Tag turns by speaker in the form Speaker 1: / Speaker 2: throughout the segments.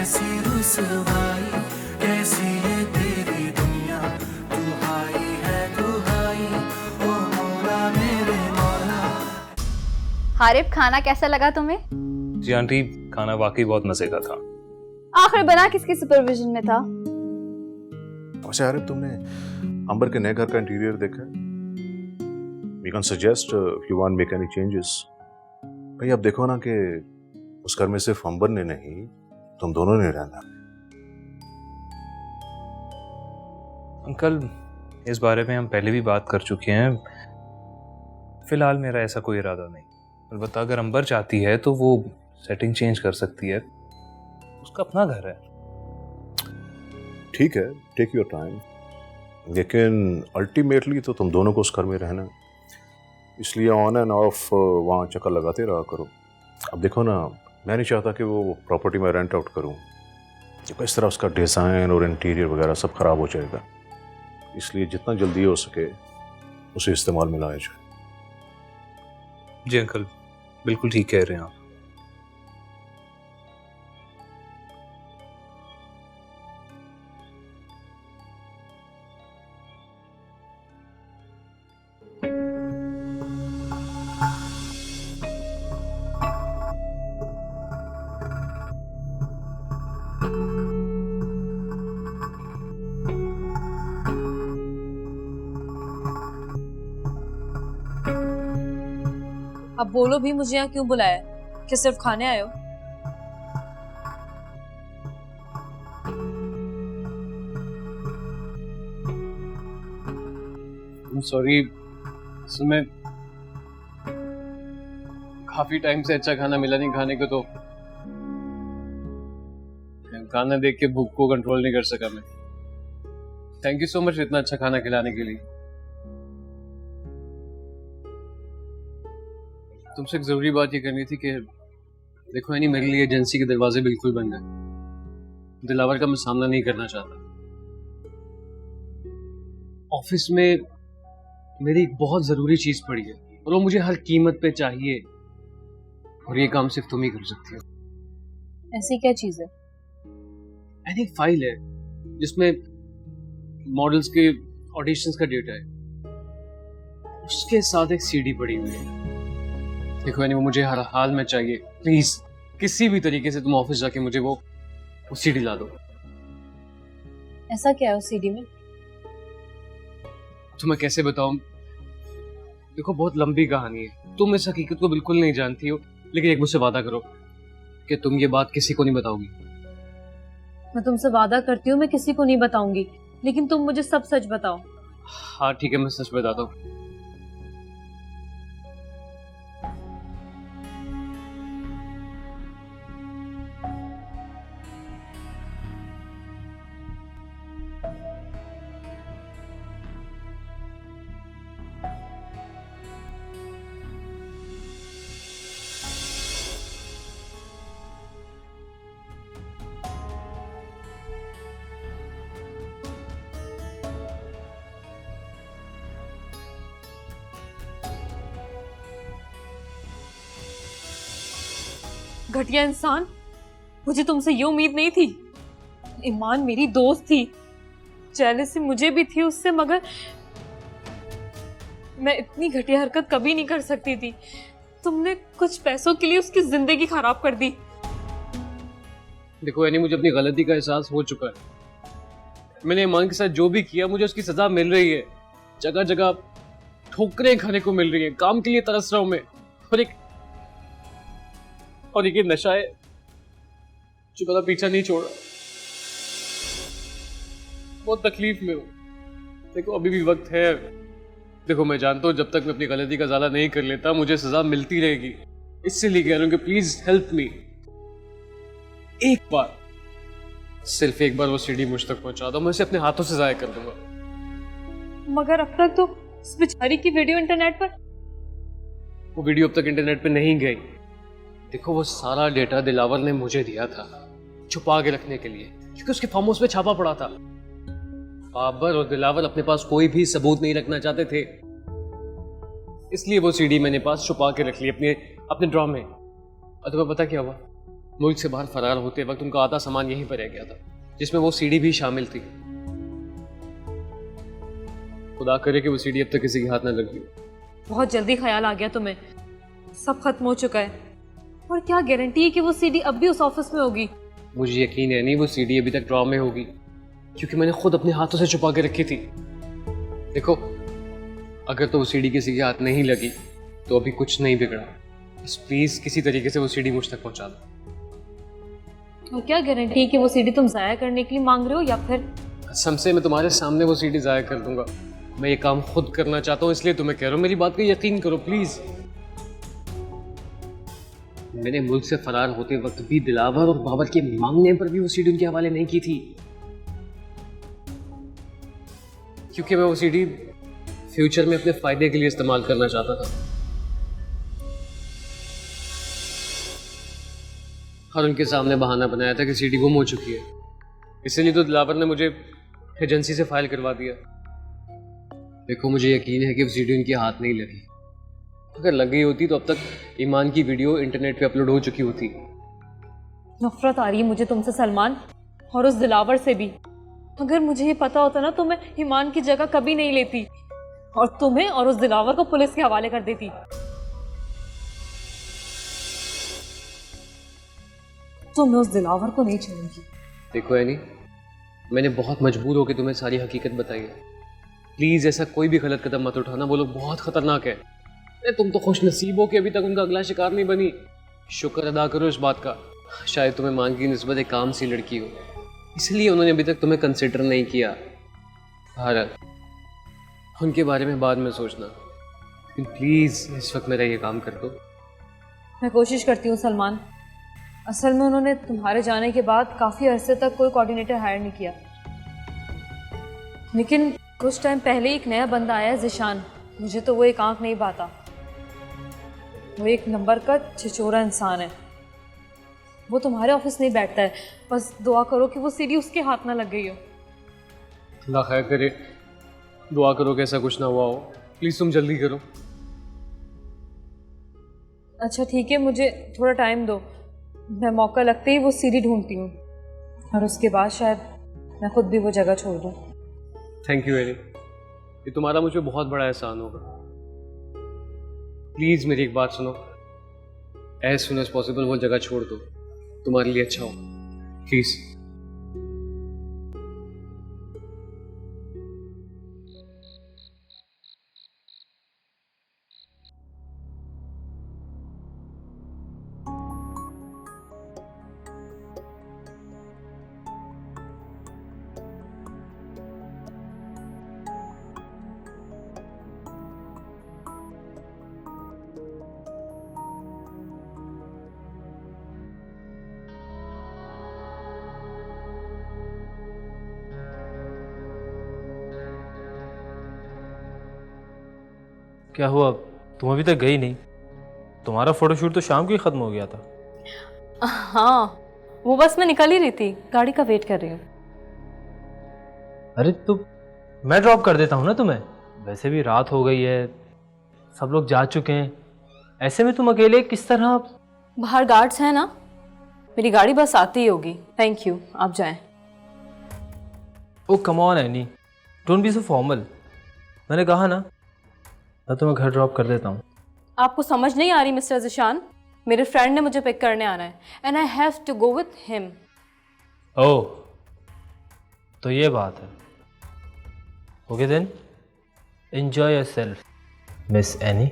Speaker 1: कैसी रुसवाई, कैसी ये तेरी दुनिया, तू हाई है तू हाई, ओ मौला मेरे मौला।
Speaker 2: हारिब, खाना कैसा लगा तुम्हें?
Speaker 3: जी आंटी, खाना वाकई बहुत मजे का था।
Speaker 2: आखिर बना किसके सुपरविजन में था?
Speaker 4: वैसे आरिफ, तुमने अंबर के नए घर का इंटीरियर देखा है? We can suggest if you want make any changes. भाई अब देखो ना कि उस घर में सिर्फ अंबर ने नहीं, तुम दोनों ने रहना।
Speaker 3: अंकल, इस बारे में हम पहले भी बात कर चुके हैं। फिलहाल मेरा ऐसा कोई इरादा नहीं। अलबत्ता अगर अंबर चाहती है तो वो सेटिंग चेंज कर सकती है, उसका अपना घर है।
Speaker 4: ठीक है, टेक योर टाइम, लेकिन अल्टीमेटली तो तुम दोनों को उस घर में रहना है, इसलिए ऑन एंड ऑफ वहाँ चक्कर लगाते रहा करो। अब देखो ना, मैं नहीं चाहता कि वो प्रॉपर्टी में रेंट आउट करूँ, क्योंकि इस तरह उसका डिज़ाइन और इंटीरियर वगैरह सब ख़राब हो जाएगा। इसलिए जितना जल्दी हो सके उसे इस्तेमाल में लाया जाए।
Speaker 3: जी अंकल, बिल्कुल ठीक कह रहे हैं आप।
Speaker 5: अब बोलो भी, मुझे यहाँ क्यों बुलाया? क्या सिर्फ खाने आए हो?
Speaker 6: सॉरी, मैं काफी टाइम से अच्छा खाना मिला नहीं खाने को, तो खाना देख के भूख को कंट्रोल नहीं कर सका मैं। थैंक यू सो मच इतना अच्छा खाना खिलाने के लिए। तुमसे एक जरूरी बात ये करनी थी कि देखो यानी मेरे लिए एजेंसी के दरवाजे बिल्कुल बंद है। दिलावर का मैं सामना नहीं करना चाहता। ऑफिस में मेरी एक बहुत जरूरी चीज पड़ी है और वो मुझे हर कीमत पे चाहिए, और ये काम सिर्फ तुम ही कर सकती हो।
Speaker 5: ऐसी क्या चीज है?
Speaker 6: यानी फाइल है जिसमें मॉडल्स के ऑडिशंस का डेटा है, उसके साथ एक सीडी पड़ी हुई है। देखो यानी वो मुझे हर हाल में चाहिए। प्लीज किसी भी तरीके से तुम ऑफिस जाके मुझे वो सीडी ला दो।
Speaker 5: ऐसा क्या है उस सीडी में?
Speaker 6: तुम्हें कैसे बताऊं? देखो बहुत लंबी कहानी है, तुम इस हकीकत को बिल्कुल नहीं जानती हो, लेकिन एक मुझसे वादा करो कि तुम ये बात किसी को नहीं बताओगी।
Speaker 5: मैं तुमसे वादा करती हूँ मैं किसी को नहीं बताऊंगी, लेकिन तुम मुझे सब सच बताओ।
Speaker 6: हाँ ठीक है, मैं सच बताता हूँ।
Speaker 5: घटिया इंसान, मुझे तुमसे ये उम्मीद नहीं थी। ईमान मेरी दोस्त थी, जेलसी मुझे भी थी उससे, मगर मैं इतनी घटिया हरकत कभी नहीं कर सकती थी। तुमने कुछ पैसों के लिए उसकी जिंदगी खराब कर दी।
Speaker 6: देखो यानी मुझे अपनी गलती का एहसास हो चुका है। मैंने ईमान के साथ जो भी किया, मुझे उसकी सजा मिल रही है। जगह जगह ठोकरें खाने को मिल रही है, काम के लिए तरस रहा हूं मैं, और एक नशा है जो मेरा पीछा नहीं छोड़ रहा। बहुत तकलीफ में हूं। देखो अभी भी वक्त है। देखो मैं जानता हूं जब तक मैं अपनी गलती का इजाला नहीं कर लेता मुझे सजा मिलती रहेगी। इसलिए कह रहा हूं कि प्लीज हेल्प मी। एक बार, सिर्फ एक बार वो सीडी मुझ तक पहुंचा दो, मैं उसे अपने हाथों से जाया कर दूंगा।
Speaker 5: मगर अब तक तो उस बेचारी की वीडियो इंटरनेट पर।
Speaker 6: वो वीडियो अब तक इंटरनेट पे नहीं गई। देखो वो सारा डेटा दिलावर ने मुझे दिया था छुपा के रखने के लिए, क्योंकि उसके फार्म हाउस में छापा पड़ा था। बाबर और दिलावर अपने पास कोई भी सबूत नहीं रखना चाहते थे, इसलिए वो सीडी मैंने पास छुपा के रख ली अपने ड्रॉ में। और तुम्हें पता क्या हुआ? मुल्क से बाहर फरार होते वक्त उनका आधा सामान यहीं पर रह गया था, जिसमें वो सीडी भी शामिल थी। खुदा करे कि वो सीडी अब तक किसी के हाथ न लगी।
Speaker 5: बहुत जल्दी ख्याल आ गया तुम्हें। सब खत्म हो चुका है, और क्या गारंटी है कि वो सीडी अब भी उस ऑफिस में होगी?
Speaker 6: मुझे यकीन है नहीं वो सीडी अभी तक ड्रॉ में होगी, क्योंकि मैंने खुद अपने हाथों से छुपा के रखी थी। देखो, अगर तो वो सीडी किसी के हाथ नहीं लगी तो अभी कुछ नहीं बिगड़ा। बस प्लीज किसी तरीके से वो सीडी मुझ तक पहुंचा दो।
Speaker 5: और क्या गारंटी है कि वो सीडी तुम जाया करने के लिए मांग रहे हो, या फिर?
Speaker 6: कसम से मैं तुम्हारे सामने वो सीडी जाया कर दूंगा। मैं ये काम खुद करना चाहता हूँ, इसलिए तुम्हें कह रहा हूँ, मेरी बात का यकीन करो प्लीज। मैंने मुल्क से फरार होते वक्त भी दिलावर और बाबर के मांगने पर भी वो सीडी उनके हवाले नहीं की थी, क्योंकि मैं वो सीडी फ्यूचर में अपने फायदे के लिए इस्तेमाल करना चाहता था। और उनके सामने बहाना बनाया था कि सीडी गुम हो चुकी है, इसीलिए तो दिलावर ने मुझे एजेंसी से फाइल करवा दिया। देखो, मुझे यकीन है कि वो सीडी उनके हाथ नहीं लगी। अगर लग गई होती तो अब तक ईमान की वीडियो इंटरनेट पे अपलोड हो चुकी होती।
Speaker 5: नफरत आ रही है मुझे तुमसे सलमान, और उस दिलावर से भी। अगर मुझे ये पता होता ना तो मैं ईमान की जगह कभी नहीं लेती, और तुम्हें और उस दिलावर को पुलिस के हवाले कर देती। तो मैं उस दिलावर को नहीं छोड़ूंगी।
Speaker 6: देखो एनी, मैंने बहुत मजबूर होकर तुम्हें सारी हकीकत बताई है। प्लीज ऐसा कोई भी गलत कदम मत उठाना, वो लोग बहुत खतरनाक है। अरे तुम तो खुश नसीब हो कि अभी तक उनका अगला शिकार नहीं बनी। शुक्र अदा करो इस बात का। शायद तुम्हें मान की निस्बत एक काम सी लड़की हो, इसलिए उन्होंने अभी तक तुम्हें कंसिडर नहीं किया। भारत, उनके बारे में बाद में सोचना, लेकिन प्लीज इस वक्त मेरा ये काम कर दो।
Speaker 5: मैं कोशिश करती हूँ सलमान। असल में उन्होंने तुम्हारे जाने के बाद काफ़ी अरसे तक कोई कोऑर्डिनेटर हायर नहीं किया, लेकिन कुछ टाइम पहले एक नया बंदा आया, ज़िशान। मुझे तो वो एक आंख नहीं पाता। वो एक नंबर का छिछोरा इंसान है। वो तुम्हारे ऑफिस नहीं बैठता है। बस दुआ करो कि वो सीडी उसके हाथ ना लग गई हो।
Speaker 6: अल्लाह खैर करे, दुआ करो कि ऐसा कुछ ना हुआ हो। प्लीज तुम जल्दी करो।
Speaker 5: अच्छा ठीक है, मुझे थोड़ा टाइम दो। मैं मौका लगते ही वो सीडी ढूंढती हूँ, और उसके बाद शायद मैं खुद भी वो जगह छोड़ दूँ।
Speaker 6: थैंक यू एनी, ये तुम्हारा मुझे बहुत बड़ा एहसान होगा। प्लीज मेरी एक बात सुनो, एज सुन एज पॉसिबल वो जगह छोड़ दो, तुम्हारे लिए अच्छा हो। प्लीज।
Speaker 7: क्या हुआ, तुम अभी तक गई नहीं? तुम्हारा फोटोशूट तो शाम को ही ख़त्म हो गया था।
Speaker 5: हाँ, वो बस मैं निकल ही रही थी, गाड़ी का वेट कर रही हूँ।
Speaker 7: अरे तो मैं ड्रॉप कर देता हूँ ना तुम्हें, वैसे भी रात हो गई है, सब लोग जा चुके हैं। ऐसे में तुम अकेले किस तरह?
Speaker 5: बाहर गार्ड्स हैं ना, मेरी गाड़ी बस आती ही होगी। थैंक यू, आप जाएं।
Speaker 7: Oh come on Annie, don't be so formal. मैंने कहा ना, मैं तुम्हें घर ड्रॉप कर देता हूँ।
Speaker 5: आपको समझ नहीं आ रही मिस्टर ज़िशान, मेरे फ्रेंड ने मुझे पिक करने आना है, and I have to go with him.
Speaker 7: Oh, तो ये बात है। Okay then, enjoy yourself Miss Annie.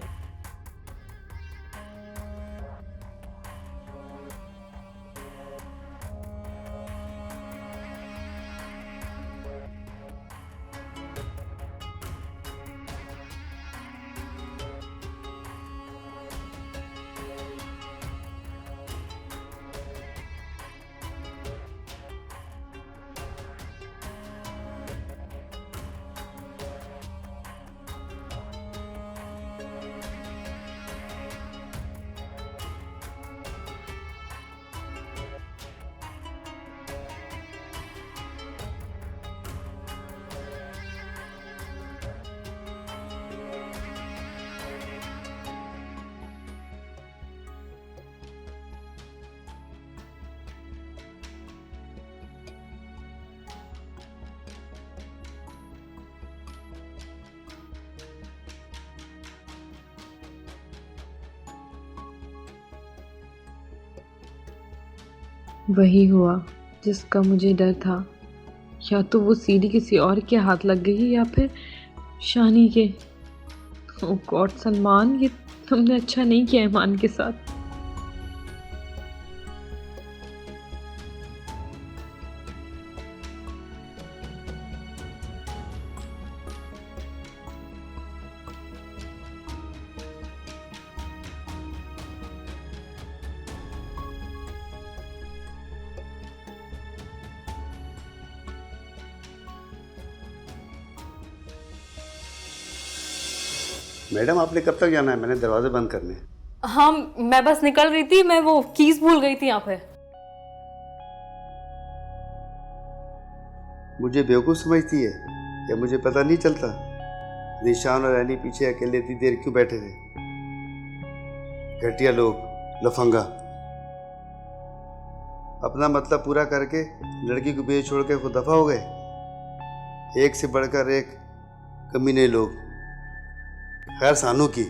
Speaker 5: वही हुआ जिसका मुझे डर था। या तो वो सीढ़ी किसी और के हाथ लग गई या फिर शानी के। ओह गॉड सलमान, ये तुमने अच्छा नहीं किया ईमान के साथ।
Speaker 8: मैडम आपने कब तक जाना है? मैंने दरवाजे बंद करने।
Speaker 5: हाँ, मैं बस निकल रही थी, मैं वो कीज भूल गई थी यहाँ पे।
Speaker 8: मुझे बेवकूफ़ समझती है या मुझे पता नहीं चलता? निशान और एनी पीछे अकेले इतनी देर क्यों बैठे थे? घटिया लोग, लफंगा। अपना मतलब पूरा करके लड़की को बेच छोड़ के खुद दफा हो गए। एक से बढ़कर एक कमीने लोग। खैर सानू की।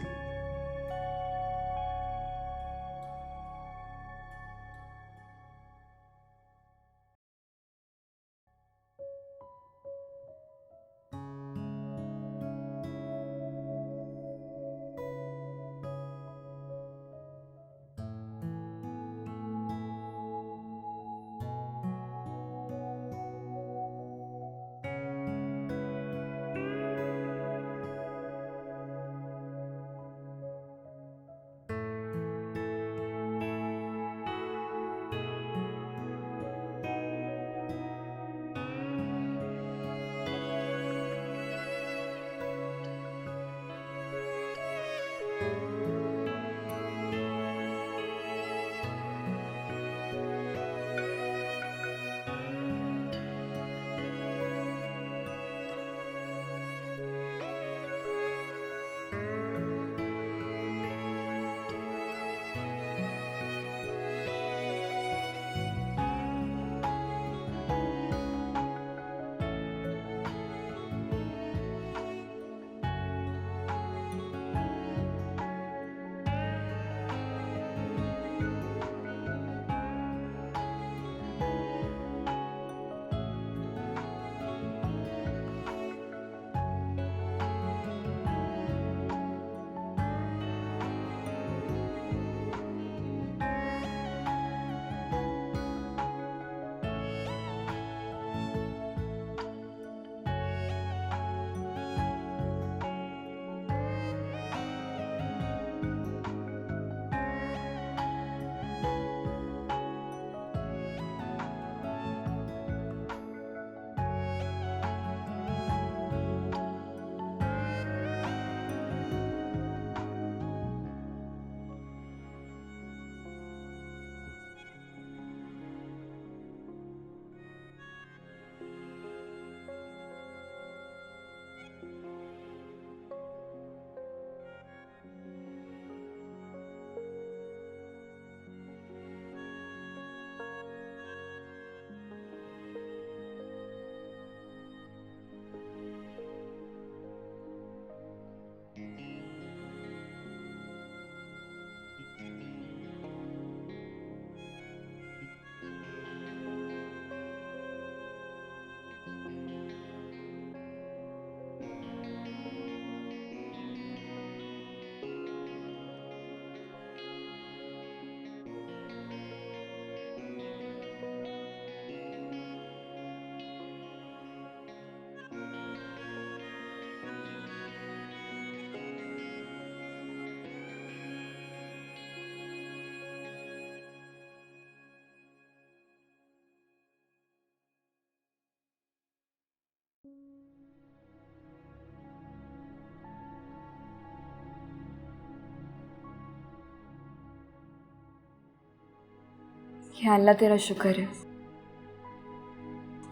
Speaker 9: या अल्लाह तेरा शुक्र है,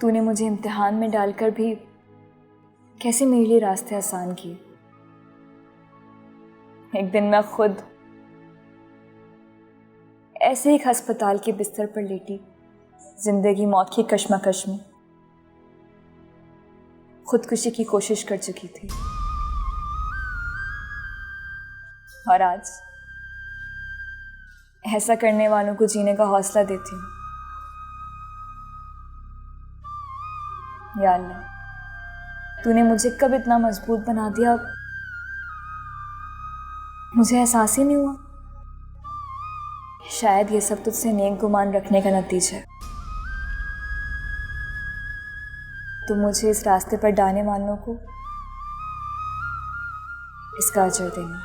Speaker 9: तूने मुझे इम्तिहान में डालकर भी कैसे मेरे लिए रास्ते आसान किए। एक दिन मैं खुद ऐसे एक अस्पताल के बिस्तर पर लेटी, जिंदगी मौत की कश्मकश में खुदकुशी की कोशिश कर चुकी थी। और आज ऐसा करने वालों को जीने का हौसला देती हूँ। या अल्लाह, तूने मुझे कब इतना मजबूत बना दिया, मुझे एहसास ही नहीं हुआ। शायद ये सब तुझसे नेक गुमान रखने का नतीजा है। तो मुझे इस रास्ते पर डालने वालों को इसका अजर देना।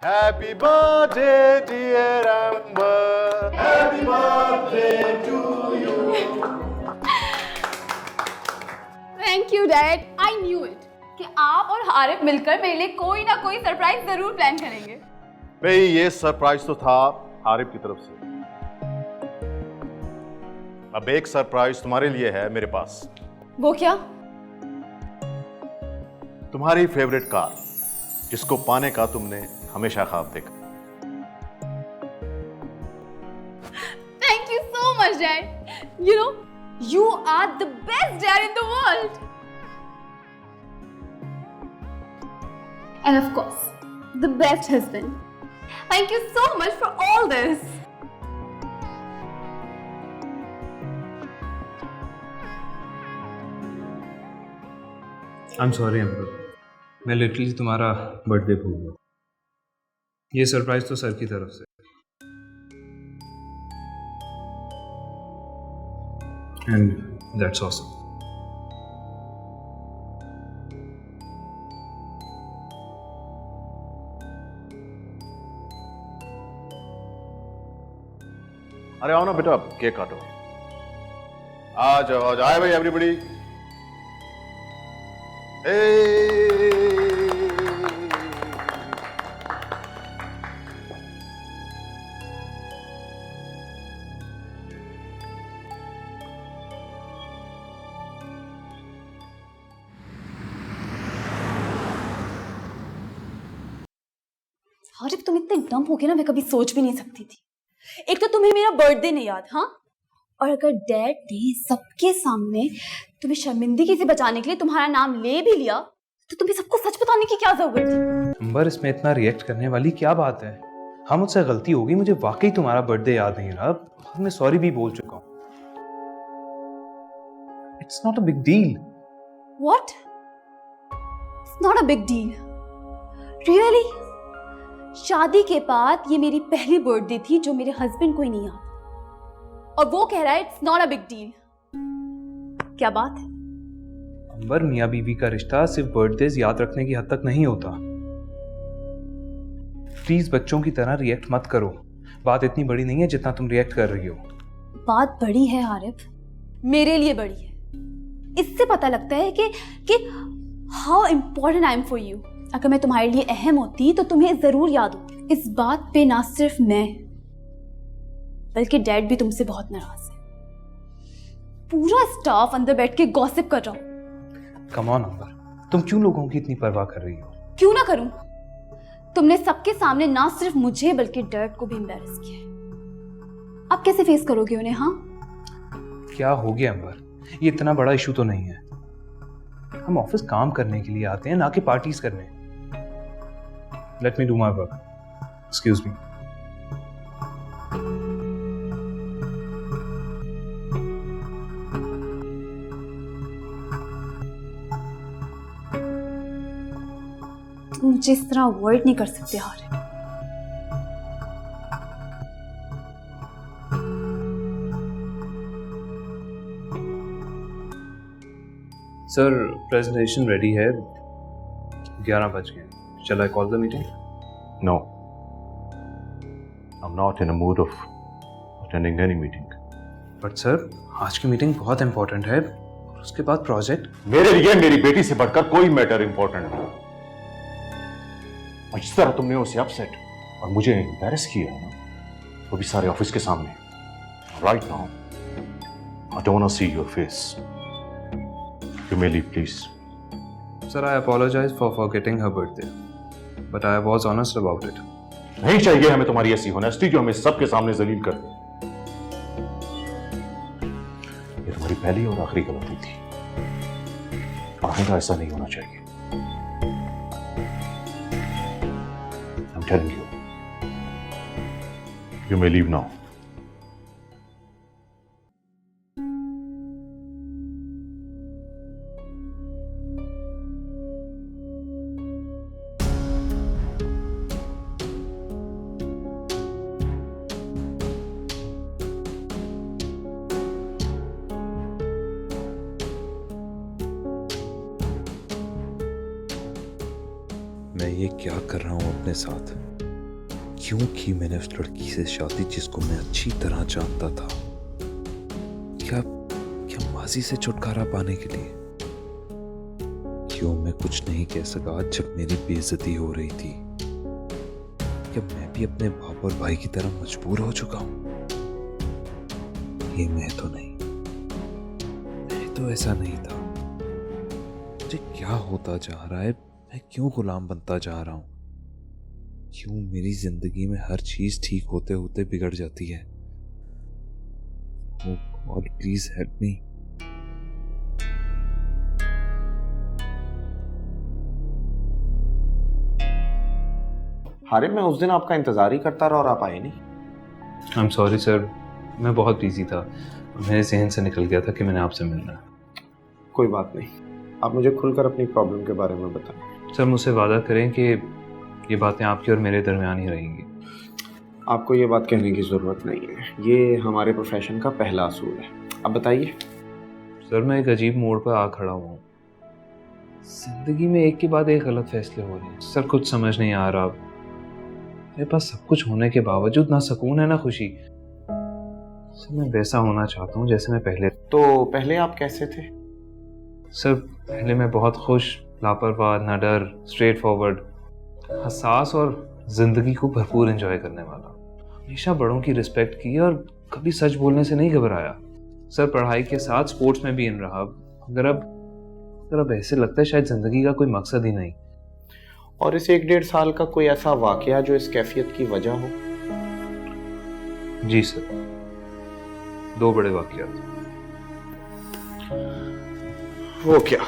Speaker 4: Happy birthday, dear Amber. Happy birthday to you.
Speaker 2: Thank you dad, I knew it कि आप और हारिफ मिलकर मेरे लिए कोई ना कोई सरप्राइज जरूर प्लान करेंगे।
Speaker 4: भाई ये सरप्राइज तो था हारिफ की तरफ से। अब एक सरप्राइज तुम्हारे लिए है मेरे पास।
Speaker 2: वो क्या?
Speaker 4: तुम्हारी फेवरेट कार, जिसको पाने का तुमने हमेशा ख्वाब देखा।
Speaker 2: Thank you so much dad. You know, you are the best dad in the world. And of course, the best husband. Thank you so much for all this.
Speaker 3: I am sorry Ambar, मैं literally तुम्हारा birthday भूल गया। ये surprise तो sir की तरफ से। And that's awesome.
Speaker 4: अरे आओ ना बेटा, केक काटो। आ जाओ आए भाई एवरीबॉडी।
Speaker 2: हारिफ, तुम इतने डम हो गए ना, मैं कभी सोच भी नहीं सकती थी। एक तो तुम्हें मेरा बर्थडे नहीं याद, हाँ? और अगर डैड ने सबके सामने तुम्हें शर्मिंदगी से बचाने के लिए तुम्हारा नाम ले भी लिया, तो तुम्हें सबको सच बताने की क्या जरूरत थी?
Speaker 3: अंबर, इसमें इतना रिएक्ट करने वाली क्या बात है? हाँ, मुझसे गलती होगी, मुझे वाकई तुम्हारा बर्थडे याद नहीं रहा। अब मैं सॉरी भी बोल चुका हूँ। It's not a big deal.
Speaker 2: What? It's not a big deal? Really? शादी के बाद ये मेरी पहली बर्थडे थी जो मेरे हस्बैंड को ही नहीं याद, और वो कह रहा है it's not a big deal. क्या बात है?
Speaker 3: अंबर, मियाँ बीवी का रिश्ता सिर्फ बर्थडेज याद रखने की हद तक नहीं होता। प्लीज बच्चों की तरह रिएक्ट मत करो। बात इतनी बड़ी नहीं है जितना तुम रिएक्ट कर रही हो।
Speaker 2: बात बड़ी है हारिफ, मेरे लिए बड़ी है। इससे पता लगता है कि how important I am for you. अगर मैं तुम्हारे लिए अहम होती तो तुम्हें जरूर याद होती। इस बात पे ना सिर्फ मैं बल्कि डैड भी तुमसे बहुत नाराज है। पूरा स्टाफ अंदर बैठ के गॉसिप कर रहा हूं।
Speaker 3: कम ऑन अंबर, तुम क्यों लोगों की इतनी परवाह कर रही हो?
Speaker 2: क्यों ना करूं? तुमने सबके सामने ना सिर्फ मुझे बल्कि डैड को भी एम्बैरेस किया है। अब कैसे फेस करोगे उन्हें? हाँ,
Speaker 3: क्या हो गया अंबर? ये इतना बड़ा इशू तो नहीं है। हम ऑफिस काम करने के लिए आते हैं, ना कि पार्टीज करने। Let me do my work. Excuse me.
Speaker 2: तुम मुझे इस तरह अवॉइड नहीं कर सकते हारिफ।
Speaker 3: सर, प्रेजेंटेशन रेडी है। 11 बज गए। Shall I call the meeting?
Speaker 4: No. I'm not in a mood of attending any meeting.
Speaker 3: But sir, आज की मीटिंग बहुत इंपॉर्टेंट है। उसके बाद प्रोजेक्ट।
Speaker 4: मेरे लिए मेरी बेटी से बढ़कर कोई मैटर इंपॉर्टेंट नहीं। और जिस तरह तुमने उसे अपसेट और मुझे एम्बैरेस किया है ना, वो भी सारे ऑफिस के सामने। Right now I don't want to see your face. You may leave please.
Speaker 3: Sir, I apologise for forgetting her birthday, but I was honest about it.
Speaker 4: नहीं चाहिए हमें तुम्हारी ऐसी होनेस्टी जो हमें सबके सामने जलील कर दे। ये तुम्हारी पहली और आखिरी गलती थी, और आइंदा ऐसा नहीं होना चाहिए। I'm telling you, you may leave now.
Speaker 10: मैं ये क्या कर रहा हूँ अपने साथ? क्यों की मैंने उस लड़की से शादी जिसको मैं अच्छी तरह जानता था? क्या क्या माजी से छुटकारा पाने के लिए? क्यों मैं कुछ नहीं कह सका जब मेरी बेइज्जती हो रही थी? क्या मैं भी अपने बाप और भाई की तरह मजबूर हो चुका हूँ? ये मैं तो नहीं, मैं तो ऐसा नहीं था। मुझे क्या होता जा रहा है? मैं क्यों गुलाम बनता जा रहा हूँ? क्यों मेरी जिंदगी में हर चीज ठीक होते होते बिगड़ जाती है? Oh God, please help me.
Speaker 11: हारिम, मैं उस दिन आपका इंतजार ही करता रहा और आप आए नहीं।
Speaker 3: आई एम सॉरी सर, मैं बहुत बिजी था। मेरे जहन से निकल गया था कि मैंने आपसे मिलना है।
Speaker 11: कोई बात नहीं, आप मुझे खुलकर अपनी प्रॉब्लम के बारे में बताएं।
Speaker 3: सर, मुझसे वादा करें कि ये बातें आपकी और मेरे दरमियान ही रहेंगी।
Speaker 11: आपको ये बात कहने की ज़रूरत नहीं है, ये हमारे प्रोफेशन का पहला असूल है। अब बताइए।
Speaker 3: सर, मैं एक अजीब मोड़ पर आ खड़ा हुआ हूँ। जिंदगी में एक के बाद एक गलत फैसले हो रहे हैं। सर, कुछ समझ नहीं आ रहा। मेरे पास सब कुछ होने के बावजूद ना सुकून है ना खुशी। सर, मैं वैसा होना चाहता हूँ जैसे मैं पहले।
Speaker 11: तो पहले आप कैसे थे?
Speaker 3: सर, पहले मैं बहुत खुश, लापरवाह, ना डर, स्ट्रेट फॉरवर्ड, हसास और जिंदगी को भरपूर एंजॉय करने वाला। हमेशा बड़ों की रिस्पेक्ट की और कभी सच बोलने से नहीं घबराया। सर, पढ़ाई के साथ स्पोर्ट्स में भी इन रहा। अगर अब ऐसे लगता है शायद जिंदगी का कोई मकसद ही नहीं।
Speaker 11: और इस 1-1.5 साल का कोई ऐसा वाकया जो इस कैफियत की वजह हो?
Speaker 3: जी सर, 2 बड़े वाकयात।
Speaker 11: वो क्या?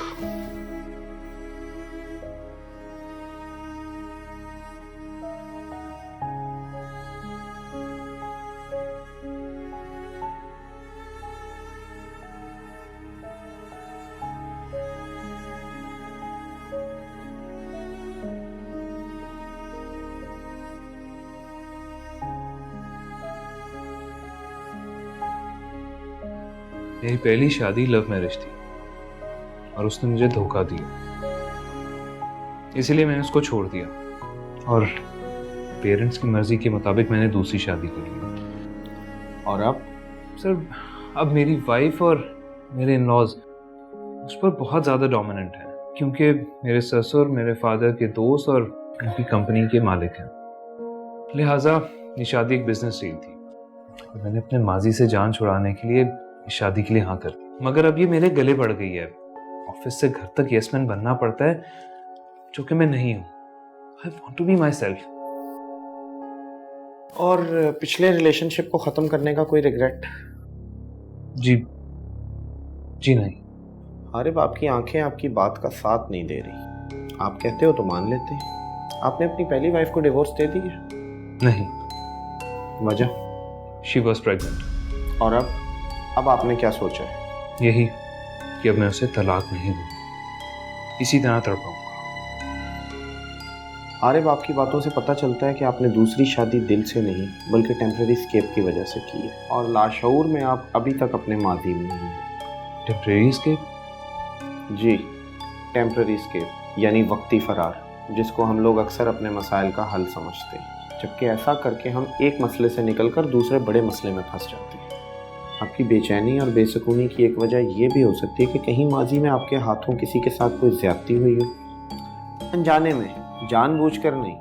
Speaker 3: मेरी पहली शादी लव मैरिज थी और उसने मुझे धोखा दिया, इसलिए मैंने उसको छोड़ दिया और पेरेंट्स की मर्जी के मुताबिक मैंने दूसरी शादी कर ली।
Speaker 11: और अब?
Speaker 3: सर, अब मेरी वाइफ और मेरे इन-लॉज उस पर बहुत ज़्यादा डोमिनेंट हैं, क्योंकि मेरे ससुर मेरे फादर के दोस्त और उनकी कंपनी के मालिक हैं। लिहाजा ये शादी एक बिजनेस डील थी। मैंने अपने माजी से जान छुड़ाने के लिए इस शादी के लिए हाँ कर दी, मगर अब ये मेरे गले पड़ गई है। ऑफिस से घर तक यस मैन बनना पड़ता है, जो कि मैं नहीं हूँ। I want to be myself.
Speaker 11: और पिछले रिलेशनशिप को ख़त्म करने का कोई रिग्रेट?
Speaker 3: जी नहीं।
Speaker 11: हारिब, आपकी आंखें आपकी बात का साथ नहीं दे रही। आप कहते हो तो मान लेते हैं। आपने अपनी पहली वाइफ को डिवोर्स दे दी है?
Speaker 3: नहीं।
Speaker 11: वजह?
Speaker 3: She was pregnant.
Speaker 11: और अब आपने क्या सोचा है?
Speaker 3: यही कि अब मैं उसे तलाक नहीं दूँ, इसी तरह तड़पाऊंगा।
Speaker 11: हारिब, आपकी बातों से पता चलता है कि आपने दूसरी शादी दिल से नहीं बल्कि टेम्परेरी स्केप की वजह से की है, और लाशऊर में आप अभी तक अपने माजी में नहीं हैं।
Speaker 3: Temporary escape?
Speaker 11: जी, टेम्परेरी स्केप यानी वक्ती फरार, जिसको हम लोग अक्सर अपने मसाइल का हल समझते हैं, जबकि ऐसा करके हम एक मसले से निकलकर दूसरे बड़े मसले में फंस जाते हैं। आपकी बेचैनी और बेसुकूनी की एक वजह यह भी हो सकती है कि कहीं माजी में आपके हाथों किसी के साथ कोई ज्यादती हुई हो। अनजाने में, जानबूझकर नहीं।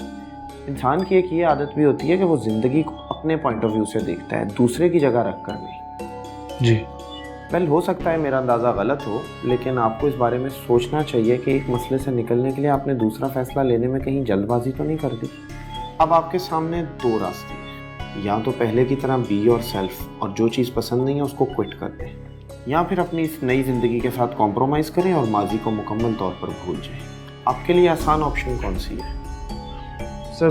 Speaker 11: इंसान की एक ये आदत भी होती है कि वो ज़िंदगी को अपने पॉइंट ऑफ व्यू से देखता है, दूसरे की जगह रख कर नहीं।
Speaker 3: जी।
Speaker 11: वेल, हो सकता है मेरा अंदाज़ा गलत हो, लेकिन आपको इस बारे में सोचना चाहिए कि एक मसले से निकलने के लिए आपने दूसरा फैसला लेने में कहीं जल्दबाजी तो नहीं कर दी। अब आपके सामने दो रास्ते हैं, या तो पहले की तरह बी योर सेल्फ और जो चीज़ पसंद नहीं है उसको क्विट कर दें, या फिर अपनी इस नई ज़िंदगी के साथ कॉम्प्रोमाइज़ करें और माजी को मुकम्मल तौर पर भूल जाएं। आपके लिए आसान ऑप्शन कौन सी है?
Speaker 3: सर,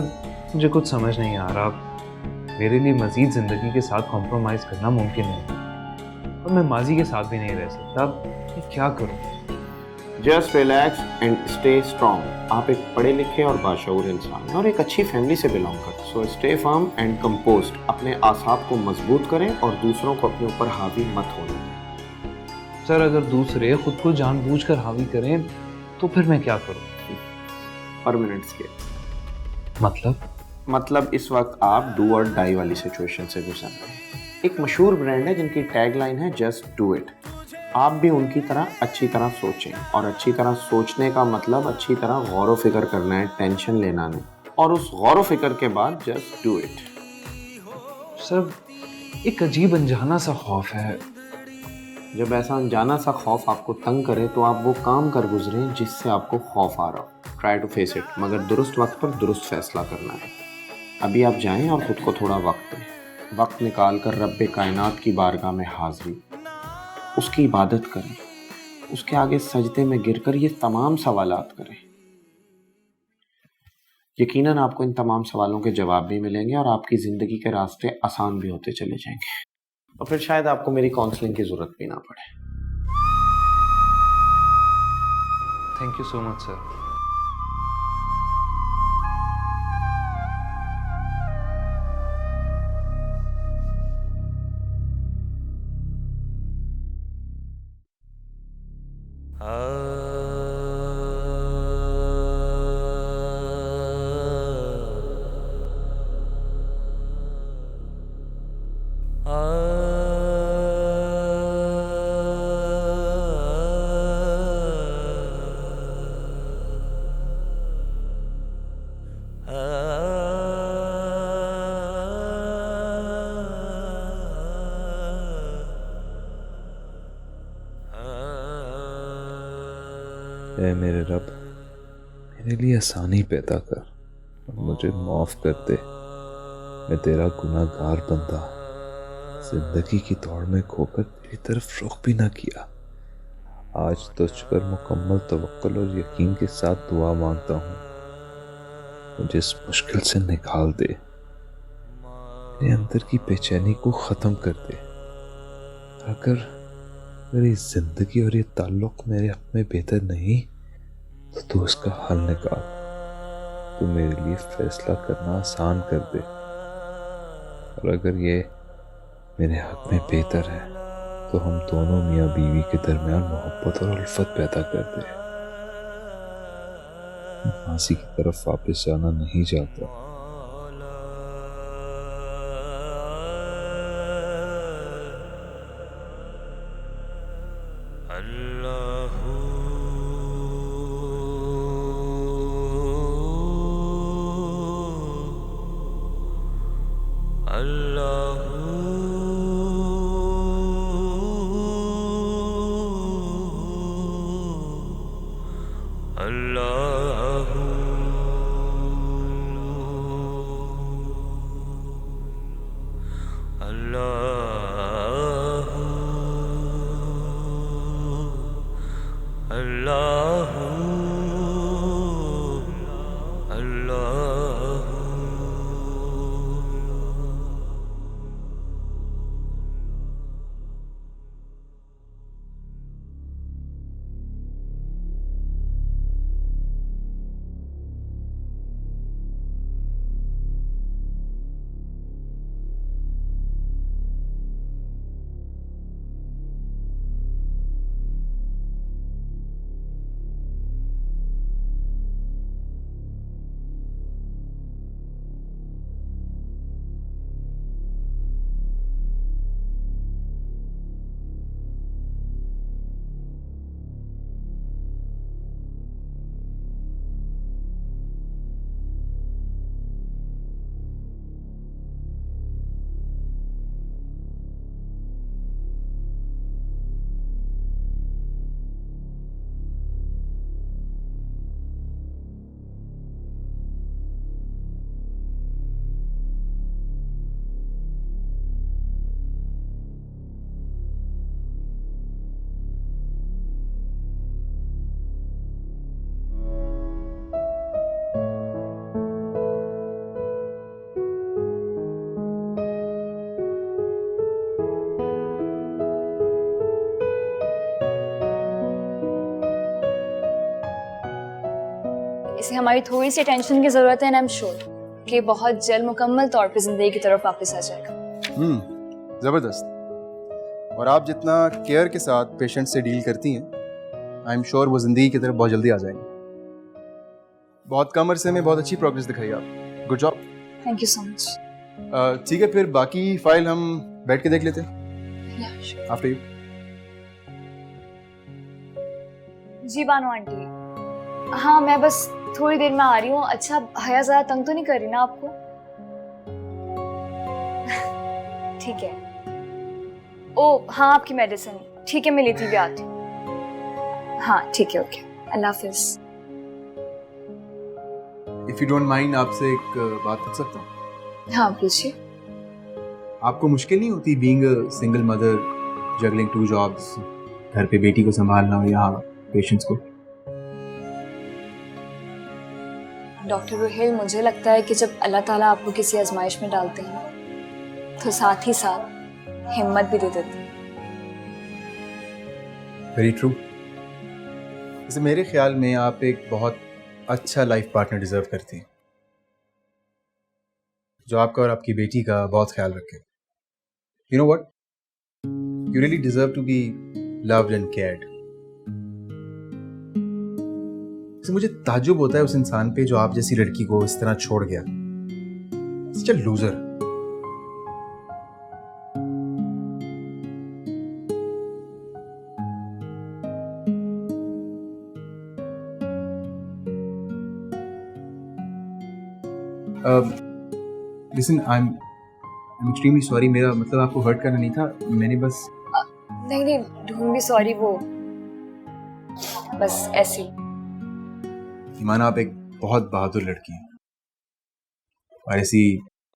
Speaker 3: मुझे कुछ समझ नहीं आ रहा। मेरे लिए मज़ीद ज़िंदगी के साथ कॉम्प्रोमाइज़ करना मुमकिन नहीं और मैं माजी के साथ भी नहीं रह सकता। मैं क्या करूं?
Speaker 11: Just relax and stay strong. आप एक पढ़े लिखे और बाशऊर इंसान हैं और एक अच्छी फैमिली से बिलोंग करते हैं। So stay firm and composed. अपने आसाब को मजबूत करें और दूसरों को अपने ऊपर हावी मत होने दें।
Speaker 3: सर, अगर दूसरे खुद को जानबूझकर हावी करें तो फिर मैं क्या करूं?
Speaker 11: Permanent escape. मतलब इस वक्त आप डू और डाई वाली सिचुएशन से गुजर रहे हैं। एक मशहूर ब्रांड है जिनकी टैगलाइन है जस्ट डू इट। आप भी उनकी तरह अच्छी तरह सोचें, और अच्छी तरह सोचने का मतलब अच्छी तरह गौर व फिक्र करना है, टेंशन लेना नहीं। और उस गौर व फिक्र के बाद जस्ट डू इट।
Speaker 3: सर, एक अजीब अनजाना सा खौफ है।
Speaker 11: जब ऐसा अनजाना सा खौफ आपको तंग करे तो आप वो काम कर गुजरें जिससे आपको खौफ आ रहा हो। ट्राई टू फेस इट, मगर दुरुस्त वक्त पर दुरुस्त फैसला करना है। अभी आप जाएं और ख़ुद को थोड़ा वक्त दें। वक्त निकाल कर रब्बे कायनात की बारगाह में हाज़री, उसकी इबादत करें, उसके आगे सजदे में गिरकर ये तमाम सवालात करें। यकीनन आपको इन तमाम सवालों के जवाब भी मिलेंगे और आपकी ज़िंदगी के रास्ते आसान भी होते चले जाएंगे, और फिर शायद आपको मेरी काउंसलिंग की ज़रूरत भी ना पड़े।
Speaker 3: Thank you so much sir.
Speaker 10: ऐ मेरे रब, मेरे लिए आसानी पैदा कर और मुझे माफ़ कर दे। मैं तेरा गुनाहगार बंदा जिंदगी की दौड़ में खोकर तेरी तरफ रुख भी ना किया। आज तुझ पर मुकम्मल तवक्कुल और यकीन के साथ दुआ मांगता हूँ, मुझे इस मुश्किल से निकाल दे, मेरे अंदर की बेचैनी को ख़त्म कर दे। अगर मेरी ज़िंदगी और ये ताल्लुक़ मेरे हक़ में बेहतर नहीं तो तू इसका हल निकाल। तू मेरे लिए फ़ैसला करना आसान कर दे, और अगर ये मेरे हक़ में बेहतर है तो हम दोनों मियाँ बीवी के दरमियान मोहब्बत और उल्फत पैदा कर दे। मैं फांसी की तरफ वापस जाना नहीं चाहता।
Speaker 9: इसे हमारी थोड़ी सी टेंशन की ज़रूरत है एंड आई एम श्योर कि बहुत जल्द मुकम्मल तौर पे ज़िंदगी की तरफ वापस आ जाएगा।
Speaker 12: ज़बरदस्त। और आप जितना केयर के साथ पेशेंट से डील करती हैं, आई एम श्योर वो ज़िंदगी की तरफ बहुत जल्दी आ जाएंगे। बहुत कम अरसे में बहुत अच्छी प्रोग्रेस दिखाई आप। Good job.
Speaker 9: Thank you so much.
Speaker 12: ठीक है, फिर बाकी फाइल हम बैठ के देख लेते हैं। After you.
Speaker 9: जी बानो आंटी, हाँ मैं बस थोड़ी देर में आ रही हूँ। अच्छा हया ज़्यादा तंग तो नहीं कर रही ना आपको? ठीक है। ओ हाँ, आपकी मेडिसिन ठीक है, मैं लेती भी आती हूँ। हाँ ठीक है, ओके, अल्लाह हाफिज़।
Speaker 12: इफ़ यू डोंट माइंड, आपसे एक बात पूछ सकता हूँ?
Speaker 9: हाँ पूछिए।
Speaker 12: आपको मुश्किल नहीं होती being a single mother, juggling 2 jobs, घर पे बेटी को संभालना और यहाँ पेशेंट्स को?
Speaker 9: डॉक्टर रुहेल, मुझे लगता है कि जब अल्लाह ताला आपको किसी आजमाइश में डालते हैं तो साथ ही साथ हिम्मत भी दे देते हैं।
Speaker 12: Very true. वैसे मेरे ख्याल में आप एक बहुत अच्छा लाइफ पार्टनर डिजर्व करती हैं, जो आपका और आपकी बेटी का बहुत ख्याल रखे। You know what, you really deserve to be loved and cared. मुझे ताज्जुब होता है उस इंसान पे जो आप जैसी लड़की को इस तरह छोड़ गया। Such a loser. Listen, I am extremely sorry. मेरा मतलब आपको हर्ट करना नहीं था, मैंने बस
Speaker 9: नहीं, डोंट बी सॉरी, वो बस ऐसे ही।
Speaker 12: ईमाना, आप एक बहुत बहादुर लड़की हैं और ऐसी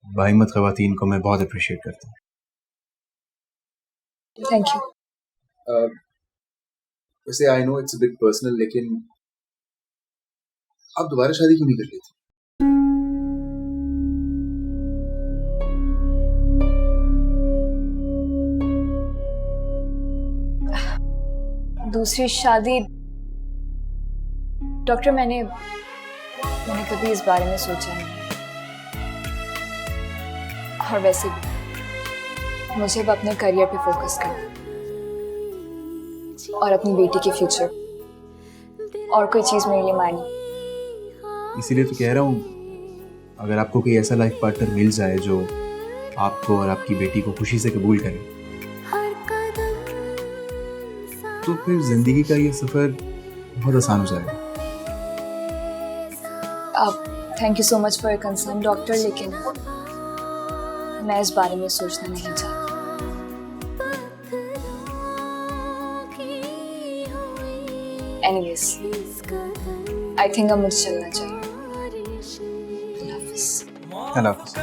Speaker 12: बाहिम्मत ख़वातीन को मैं बहुत अप्रिशिएट करता हूँ।
Speaker 9: Thank you.
Speaker 12: वैसे I know it's a bit personal, लेकिन आप दोबारा शादी क्यों नहीं कर लेती?
Speaker 9: दूसरी शादी डॉक्टर, मैंने कभी इस बारे में सोचा नहीं। और वैसे भी मुझे अब अपने करियर पे फोकस करना और अपनी बेटी के फ्यूचर, और कोई चीज़ मेरे लिए मायने।
Speaker 12: इसीलिए तो कह रहा हूँ, अगर आपको कोई ऐसा लाइफ पार्टनर मिल जाए जो आपको और आपकी बेटी को खुशी से कबूल करे, तो फिर जिंदगी का ये सफर बहुत आसान हो जाएगा।
Speaker 9: आप thank you so much for your concern doctor, लेकिन मैं इस बारे में सोचना नहीं चाहती। एनीवेज, आई थिंक अब मुझे चलना चाहिए। अल्लाह हाफिज़।
Speaker 12: अल्लाह हाफिज़।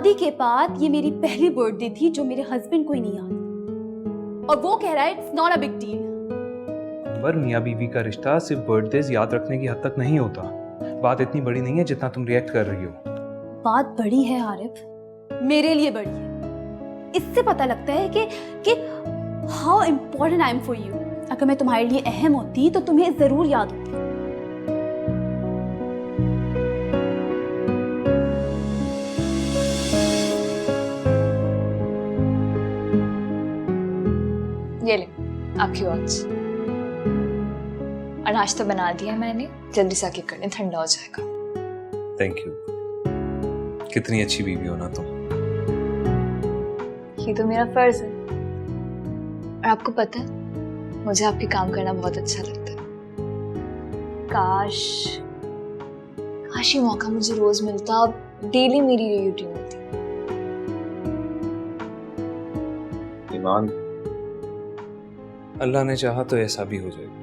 Speaker 2: शादी के बाद ये मेरी पहली बर्थडे थी जो मेरे हस्बैंड को ही नहीं याद, और वो कह रहा है it's not a big deal.
Speaker 3: पर मियाँ बीवी का रिश्ता सिर्फ बर्थडेज याद रखने की हद तक नहीं होता। बात इतनी बड़ी नहीं है जितना तुम रिएक्ट कर रही हो।
Speaker 2: बात बड़ी है आरिफ, मेरे लिए बड़ी है। इससे पता लगता है कि how important I am for you. अगर मैं तुम्हारे लिए अहम होती तो तुम्हें जरूर याद होती।
Speaker 9: ये ले आपकी वॉच, और नाश्ता बना दिया मैंने, जल्दी से आके कर लें, ठंडा हो जाएगा।
Speaker 3: Thank you. कितनी अच्छी बीवी हो ना तुम।
Speaker 9: ये तो मेरा फर्ज है। और आपको पता है, मुझे आपके काम करना बहुत अच्छा लगता है। काश ये मौका मुझे रोज मिलता, अब डेली मेरी ड्यूटी होती।
Speaker 3: ईमान, अल्लाह ने चाहा तो ऐसा भी हो जाएगा।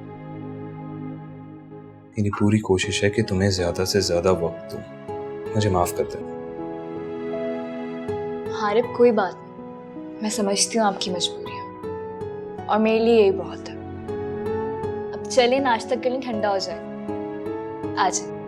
Speaker 3: मेरी पूरी कोशिश है कि तुम्हें ज्यादा से ज्यादा वक्त दूं। मुझे माफ कर दे।
Speaker 9: हारिब कोई बात नहीं, मैं समझती हूँ आपकी मजबूरियाँ, और मेरे लिए यही बहुत है। अब चले नाश्ता कर लें, ठंडा हो जाए। आ जाए।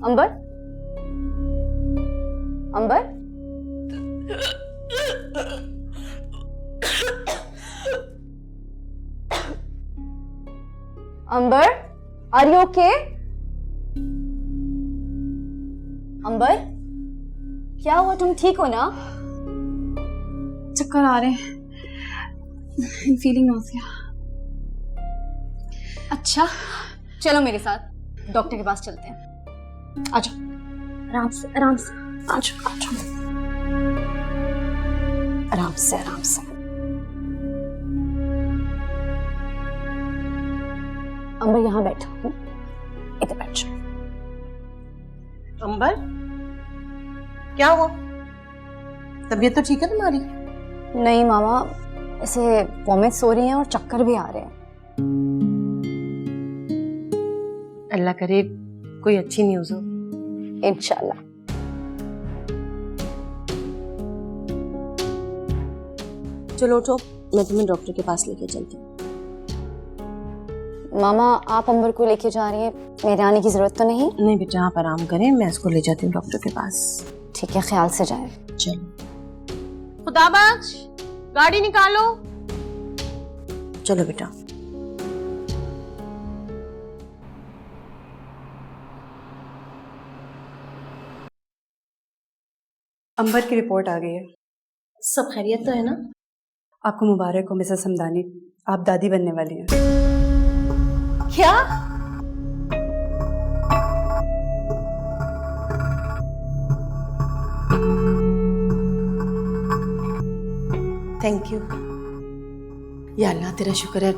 Speaker 2: अंबर, अंबर, अंबर, आर यू ओके? अंबर, क्या हुआ? तुम ठीक हो ना? चक्कर आ रहे हैं, फीलिंग नॉसिया। अच्छा, चलो मेरे साथ डॉक्टर के पास चलते हैं। आजा, आराम से, आराम से, आजा, आजा, आराम से, आराम से। अंबर यहाँ बैठा हूँ, इधर बैठ जाओ।
Speaker 13: अंबर, क्या हुआ? तबीयत तो ठीक है तुम्हारी?
Speaker 2: नहीं मामा, ऐसे वॉमिट्स हो रही हैं और चक्कर भी आ रहे हैं।
Speaker 13: अल्लाह करे कोई अच्छी न्यूज़ हो।
Speaker 2: इंशाल्लाह।
Speaker 13: चलो उठो, मैं तुम्हें डॉक्टर के पास लेके चलती हूँ।
Speaker 2: मामा, आप अंबर को लेके जा रही हैं, मेरे आने की जरूरत तो नहीं?
Speaker 13: नहीं बेटा, आप आराम करें, मैं इसको ले जाती हूँ डॉक्टर के पास।
Speaker 2: ठीक है, ख्याल से जाए।
Speaker 13: चलो। खुदाबाज, गाड़ी निकालो। चलो बेटा।
Speaker 14: अंबर की रिपोर्ट आ गई है।
Speaker 13: सब खैरियत तो है ना?
Speaker 14: आपको मुबारक हो मिसेस हमदानी, आप दादी बनने वाली हैं।
Speaker 13: क्या? Thank you. या अल्लाह, तेरा शुक्र है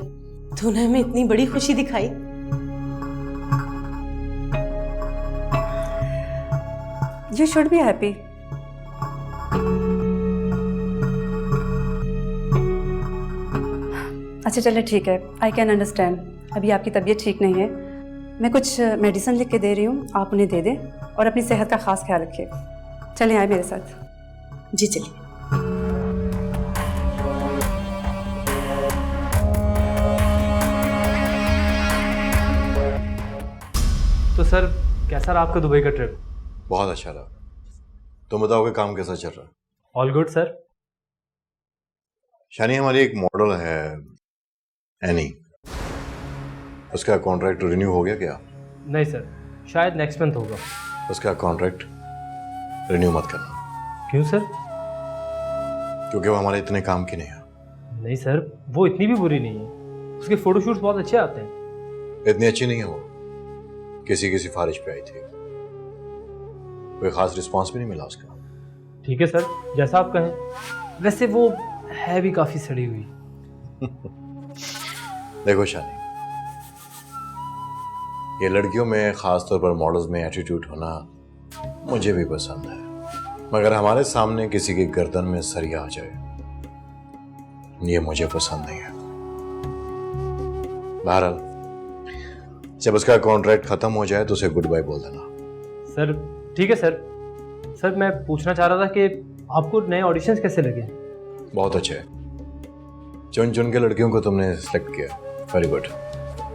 Speaker 13: तूने हमें इतनी बड़ी खुशी दिखाई।
Speaker 14: You should be happy. अच्छा चले, ठीक है, आई कैन अंडरस्टैंड। अभी आपकी तबीयत ठीक नहीं है, मैं कुछ मेडिसिन लिख के दे रही हूँ, आप उन्हें दे दें और अपनी सेहत का खास ख्याल रखिए। चलें, आए मेरे साथ।
Speaker 13: जी चलिए।
Speaker 7: तो सर, कैसा रहा आपका दुबई का ट्रिप?
Speaker 4: बहुत अच्छा रहा। तुम बताओ कि काम कैसा चल रहा है?
Speaker 7: All good sir.
Speaker 4: शानी, हमारी एक मॉडल है एनी, उसका कॉन्ट्रैक्ट रिन्यू हो गया क्या?
Speaker 7: नहीं सर, शायद नेक्स्ट मंथ होगा।
Speaker 4: उसका कॉन्ट्रैक्ट रिन्यू मत करना।
Speaker 7: क्यों सर?
Speaker 4: क्योंकि वो हमारे इतने काम की नहीं है।
Speaker 7: नहीं सर, वो इतनी भी बुरी नहीं है, उसके फोटोशूट्स बहुत अच्छे आते हैं।
Speaker 4: इतनी अच्छी नहीं है वो, किसी की सिफारिश पे आई थी, कोई खास रिस्पांस भी नहीं मिला उसका।
Speaker 7: ठीक है सर, जैसा आप कहें। वैसे वो है भी काफी सड़ी हुई।
Speaker 4: देखो शानी, ये लड़कियों में खास तौर पर मॉडल्स में एटीट्यूड होना मुझे भी पसंद है, मगर हमारे सामने किसी की गर्दन में सरिया आ जाए ये मुझे पसंद नहीं है। बहरहाल जब उसका कॉन्ट्रैक्ट खत्म हो जाए तो उसे गुड बाय बोल देना।
Speaker 7: सर ठीक है सर। सर मैं पूछना चाह रहा था कि आपको नए ऑडिशंस कैसे लगे?
Speaker 4: बहुत अच्छे, चुन चुन के लड़कियों को तुमने सिलेक्ट किया, वेरी गुड।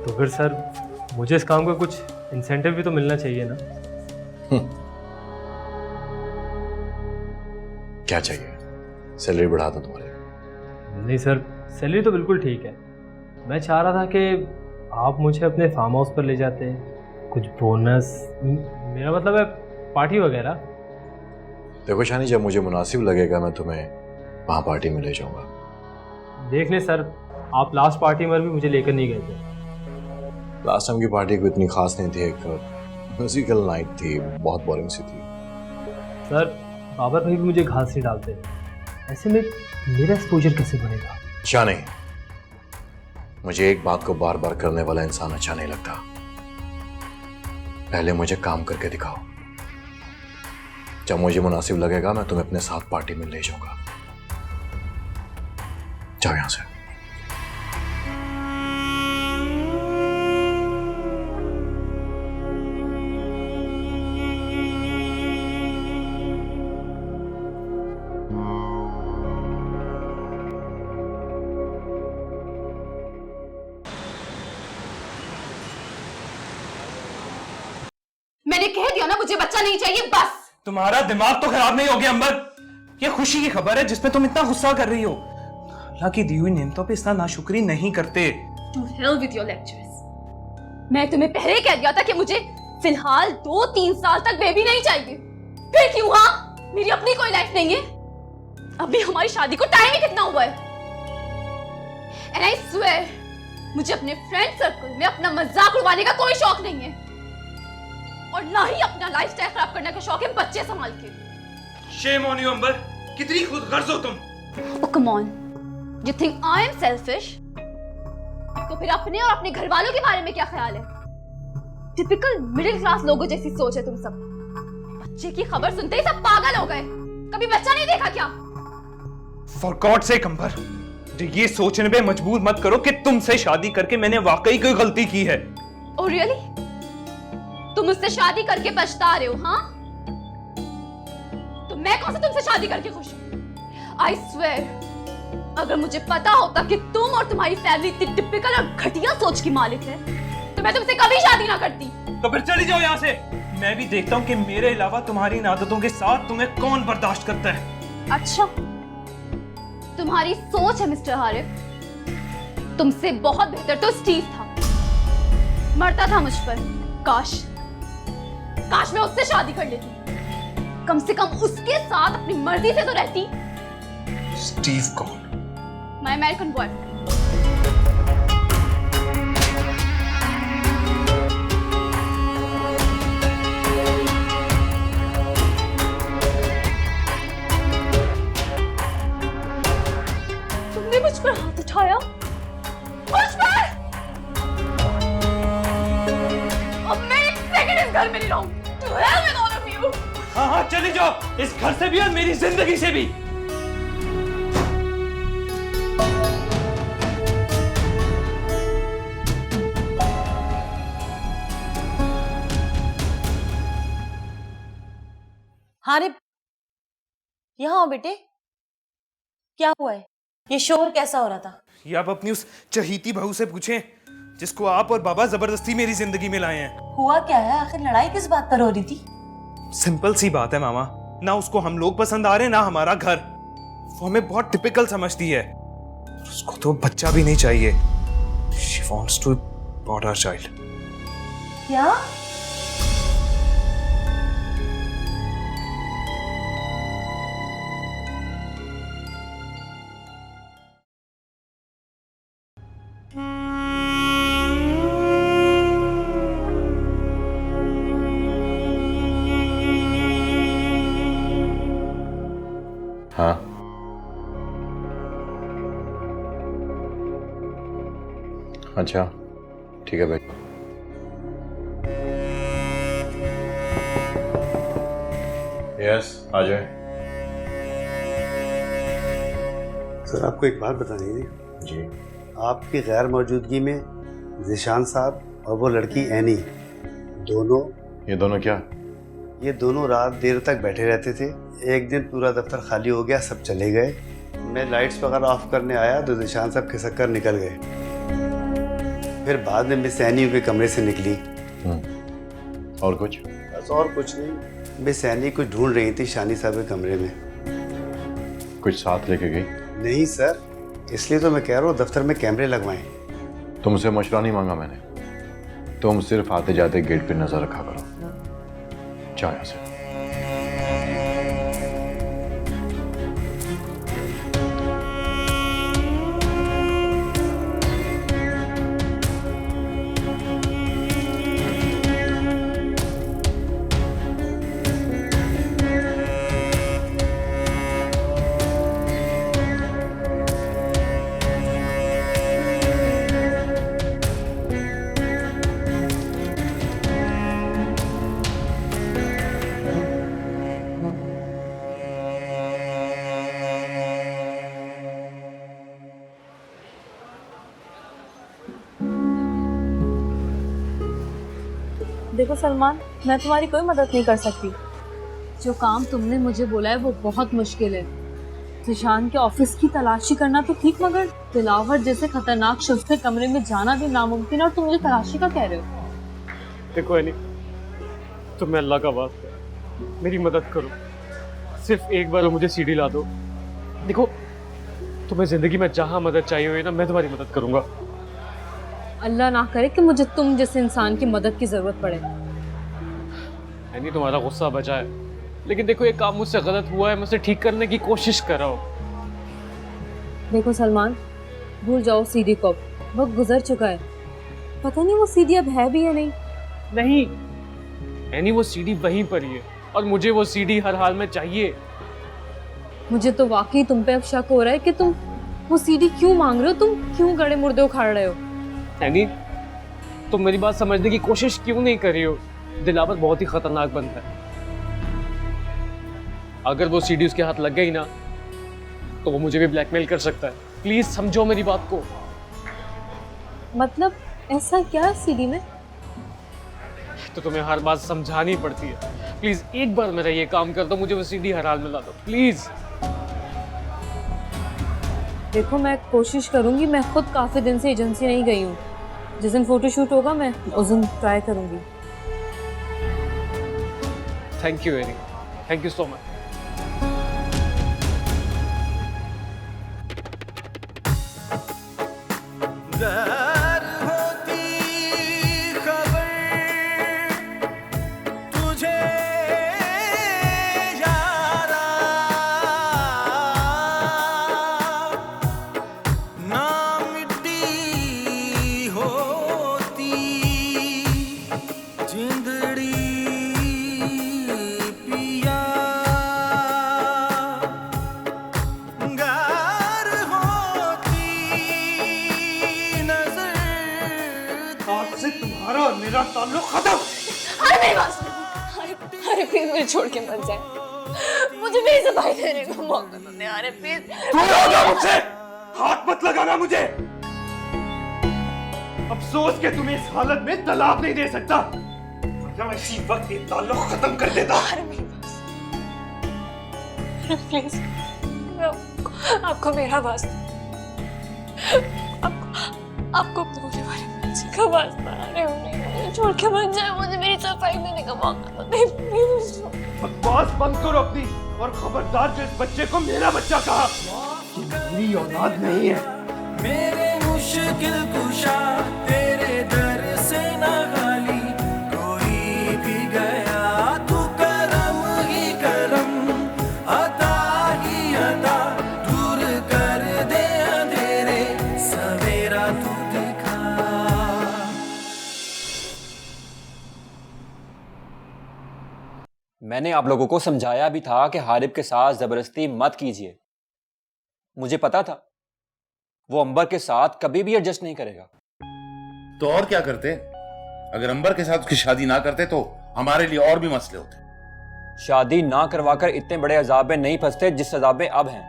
Speaker 7: तो फिर सर मुझे इस काम का कुछ इंसेंटिव भी तो मिलना चाहिए ना?
Speaker 4: क्या चाहिए, सैलरी बढ़ा दो तुम्हारी?
Speaker 7: नहीं सर, सैलरी तो बिल्कुल ठीक है। मैं चाह रहा था कि आप मुझे अपने फार्म हाउस पर ले जाते, कुछ बोनस, मेरा मतलब है पार्टी वगैरह।
Speaker 4: देखो शानी, जब मुझे मुनासिब लगेगा मैं तुम्हें वहाँ पार्टी में ले जाऊंगा।
Speaker 7: देख लें सर, आप लास्ट पार्टी में भी मुझे लेकर नहीं गए थे।
Speaker 4: लास्ट टाइम की पार्टी कोई इतनी खास नहीं थी, एक म्यूजिकल नाइट थी, बहुत बोरिंग सी थी।
Speaker 7: सर बाबर भाई भी मुझे घास नहीं डालते, ऐसे में मेरा एक्सपोजर कैसे बढ़ेगा?
Speaker 4: अच्छा नहीं, मुझे एक बात को बार बार करने वाला इंसान अच्छा नहीं लगता। पहले मुझे काम करके दिखाओ, जब मुझे मुनासिब लगेगा मैं तुम्हें अपने साथ पार्टी में ले जाऊंगा। जाओ यहां से।
Speaker 2: मैंने कह दिया ना, मुझे बच्चा नहीं चाहिए, बस।
Speaker 3: तुम्हारा दिमाग तो खराब नहीं हो गया अंबर? ये खुशी की खबर है जिसमें तुम इतना गुस्सा कर रही हो। अल्लाह की दी हुई नेमतों पे इतना नाशुक्री नहीं करते।
Speaker 2: To hell with your lectures। मैं तुम्हें पहले कह दिया था कि मुझे फिलहाल 2-3 साल तक बेबी नहीं चाहिए। फिर क्यों? हाँ, मेरी अपनी कोई लाइफ नहीं है। अभी हमारी शादी को टाइम ही कितना हुआ है। And I swear, मुझे अपने फ्रेंड सर्कल में अपना मजाक उड़वाने का कोई शौक नहीं है, और ना ही अपना लाइफस्टाइल खराब करने का शौक है बच्चे संभाल के।
Speaker 3: Shame on you अंबर, कितनी खुदगर्ज हो तुम।
Speaker 2: Oh come on, you think I am selfish? तो फिर अपने और अपने घर वालों के बारे में क्या ख्याल है? टिपिकल मिडिल क्लास लोगों जैसी सोच है तुम सब। बच्चे की खबर सुनते ही सब पागल हो गए। कभी बच्चा नहीं देखा क्या?
Speaker 3: For God's sake अंबर, मुझे ये सोचने पे मजबूर मत करो कि तुमसे शादी करके मैंने वाकई कोई गलती की है।
Speaker 2: Oh really? तुम मुझसे शादी करके पछता रहे हो? हाँ, तो मैं कौन सा तुमसे शादी करके खुश हूँ? I swear, अगर मुझे पता होता कि तुम और तुम्हारी फैमिली इतनी टिपिकल और घटिया सोच की मालिक है, तो मैं तुमसे कभी शादी ना करती।
Speaker 3: तो फिर चली जाओ यहाँ से। मैं भी देखता हूँ कि मेरे अलावा तुम्हारी इन आदतों के साथ तुम्हें कौन बर्दाश्त करता है।
Speaker 2: अच्छा, तुम्हारी सोच है मिस्टर हारिफ। तुमसे बहुत बेहतर तो स्टीव था, मरता था मुझ पर। काश मैं उससे शादी कर लेती, कम से कम उसके साथ अपनी मर्जी से तो रहती।
Speaker 3: स्टीव कौन?
Speaker 2: My American boyfriend. तुमने मुझ पर हाथ उठाया, मुझ पर। अब मैं एक सेकंड इस घर में नहीं रहूंगी। To hell with all of you।
Speaker 3: हाँ हाँ चली जाओ, इस घर से भी और मेरी जिंदगी से भी।
Speaker 13: हारिफ, यहाँ आओ बेटे। क्या हुआ है? ये शोर कैसा हो रहा था?
Speaker 3: ये आप अपनी उस चहीती बहू से पूछें जिसको आप और बाबा जबरदस्ती मेरी जिंदगी में लाए हैं।
Speaker 13: हुआ क्या है? आखिर लड़ाई किस बात पर हो रही थी?
Speaker 3: सिंपल सी बात है मामा, ना उसको हम लोग पसंद आ रहे ना हमारा घर। वो हमें बहुत टिपिकल समझती है, उसको तो बच्चा भी नहीं चाहिए। She wants to abort our child।
Speaker 13: क्या?
Speaker 4: अच्छा ठीक है भाई। यस आ जाए।
Speaker 8: सर आपको एक बात बतानी थी।
Speaker 4: जी।
Speaker 8: आपकी गैर मौजूदगी में ज़ीशान साहब और वो लड़की एनी दोनों,
Speaker 4: ये दोनों क्या?
Speaker 8: ये दोनों रात देर तक बैठे रहते थे। एक दिन पूरा दफ्तर खाली हो गया, सब चले गए। मैं लाइट्स वगैरह ऑफ करने आया तो ज़ीशान साहब खिसक कर निकल गए। फिर बाद में मिस एनी के कमरे से निकली।
Speaker 4: और कुछ?
Speaker 8: बस और कुछ नहीं। मिस एनी कुछ ढूंढ रही थी शानी साहब के कमरे में।
Speaker 4: कुछ साथ लेके गई?
Speaker 8: नहीं सर, इसलिए तो मैं कह रहा हूँ दफ्तर में कैमरे लगवाएं।
Speaker 4: तुमसे मशवरा नहीं मांगा मैंने, तुम सिर्फ आते जाते गेट पे नजर रखा करो। जाओ यहाँ से।
Speaker 5: देखो सलमान, मैं तुम्हारी कोई मदद नहीं कर सकती। जो काम तुमने मुझे बोला है वो बहुत मुश्किल है। ज़ीशान के ऑफिस की तलाशी करना तो ठीक, मगर दिलावर जैसे खतरनाक शख्स के कमरे में जाना भी नामुमकिन है और तुम मुझे तलाशी का कह रहे हो।
Speaker 6: देखो एनी, तुम्हें अल्लाह का वास्ता है, मेरी मदद करो। सिर्फ एक बार मुझे सीढ़ी ला दो। देखो, तुम्हें जिंदगी में जहाँ मदद चाहिए हुई ना, मैं तुम्हारी मदद करूँगा।
Speaker 5: अल्लाह ना करे कि मुझे तुम जैसे इंसान की मदद की जरूरत पड़े।
Speaker 6: एनी, तुम्हारा गुस्सा बचा है, लेकिन देखो ये काम मुझसे गलत हुआ है, मैं उसे ठीक करने की कोशिश कर रहा हूँ।
Speaker 5: देखो सलमान, भूल जाओ सीडी को, वक्त गुजर चुका है। पता नहीं वो सीडी अब है भी या नहीं।
Speaker 6: नहीं एनी, वो सीडी वहीं पर ही है और मुझे वो सीडी हर हाल में चाहिए।
Speaker 5: मुझे तो वाकई तुम पे अब शक हो रहा है कि तुम वो सीडी क्यों मांग रहे हो, तुम क्यों गड़े मुर्दे उखाड़ रहे हो।
Speaker 6: एनी, तुम मेरी बात समझने की कोशिश क्यों नहीं कर रही हो? दिलावर बहुत ही खतरनाक बंदा है। अगर वो सीडी उसके हाथ लग गई ना तो वो मुझे भी ब्लैकमेल कर सकता है। प्लीज समझो मेरी बात को।
Speaker 5: मतलब ऐसा क्या है सीडी में?
Speaker 6: तो तुम्हें हर बात समझानी पड़ती है। प्लीज एक बार मेरा ये काम कर दो, मुझे वो सीडी हर हाल में ला दो प्लीज।
Speaker 5: देखो मैं कोशिश करूंगी, मैं खुद काफी दिन से एजेंसी नहीं गई हूँ। जिस दिन फोटोशूट होगा मैं उस दिन ट्राई करूंगी।
Speaker 6: Thank you any, thank you so much.
Speaker 1: मेरा ताल्लुक खत्म।
Speaker 9: अरे मेरी बात सुनो। अरे प्लीज मुझे छोड़ के मत जाए, मुझे मेरी सफाई देने का मौका दो। अरे प्लीज।
Speaker 1: मुझसे हाथ मत लगाना मुझे। अफसोस कि तुम्हें इस हालत में तलाक नहीं दे सकता, वरना मैं इसी वक्त ये ताल्लुक खत्म कर देता।
Speaker 9: प्लीज, आपको मेरा वास्ता, आपको पूरे वाले का वास्ता। अरे मुझे छोड़ के मत जाए, मुझे मेरी सफाई देने का मौका दो।
Speaker 1: बकवास बंद करो अपनी, और खबरदार जो इस बच्चे को मेरा बच्चा कहा, ये मेरी औलाद नहीं है। मेरे मुश्किल कुशा तेरे दर से ना खाली कोई भी गया, तू करम ही करम, अता ही अता, दूर कर दे अंधेरे, सवेरा तू दिखा।
Speaker 15: मैंने आप लोगों को समझाया भी था कि हारिब के साथ जबरदस्ती मत कीजिए। मुझे पता था वो अंबर के साथ कभी भी एडजस्ट नहीं करेगा।
Speaker 16: तो और क्या करते? अगर अंबर के साथ उसकी शादी ना करते तो हमारे लिए और भी मसले होते।
Speaker 15: शादी ना करवाकर इतने बड़े अजाब में नहीं फंसते जिस अजाब में अब हैं।